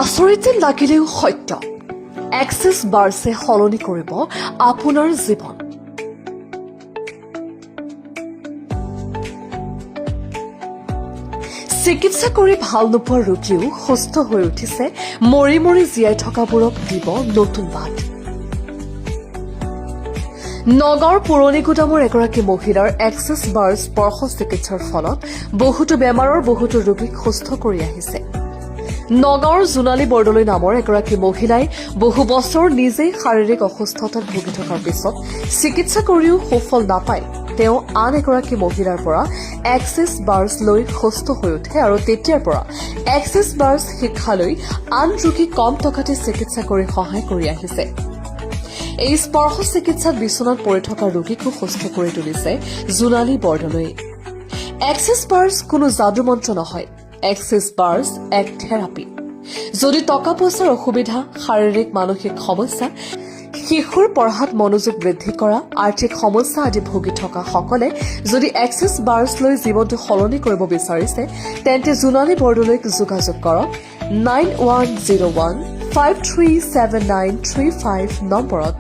আচৰিত লাগিলেও সত্য, এক্সেছ বাৰ্ছে সলনি কৰিব আপোনাৰ জীৱন। চিকিৎসা কৰি ভাল নোপোৱা ৰোগীও সুস্থ হৈ উঠিছে, মৰি মৰি জীয়াই থকাবোৰক দিব নতুন বাট। নগাঁৱৰ পুৰণি গুদামৰ এগৰাকী মহিলাৰ এক্সেছ বাৰ স্পৰ্শ চিকিৎসাৰ ফলত বহুতো বেমাৰৰ বহুতো ৰোগীক সুস্থ কৰি আহিছে। নগাঁৱৰ জোনালী বৰদলৈ নামৰ এগৰাকী মহিলাই বহু বছৰ নিজেই শাৰীৰিক অসুস্থতাত ভুগি থকাৰ পিছত চিকিৎসা কৰিও সুফল নাপায় তেওঁ আন এগৰাকী মহিলাৰ পৰা এক্সেছ বাৰ্ছ লৈ সুস্থ হৈ উঠে আৰু তেতিয়াৰ পৰা এক্সেছ বাৰ্ছ শিক্ষা লৈ আন ৰোগীক কম টকাতে চিকিৎসা কৰি সহায় কৰি আহিছে। এই স্পৰ্শ চিকিৎসাত বিচনাত পৰি থকা ৰোগীকো সুস্থ কৰি তুলিছে জোনালী বৰদলৈয়ে। এক্সেছ বাৰ্ছ কোনো যাদু মন্ত্ৰ নহয়, এক্সেছ বাৰ্ছ এক থেৰাপি। যদি টকা পইচাৰ অসুবিধা, শাৰীৰিক মানসিক সমস্যা, শিশুৰ পঢ়াত মনোযোগ বৃদ্ধি কৰা, আৰ্থিক সমস্যা আদি ভুগি থকা সকলে যদি এক্সেছ বাৰ্ছ লৈ জীৱনটো সলনি কৰিব বিচাৰিছে তেন্তে জোনালী বৰদলৈক যোগাযোগ কৰক 9101537935 নম্বৰত।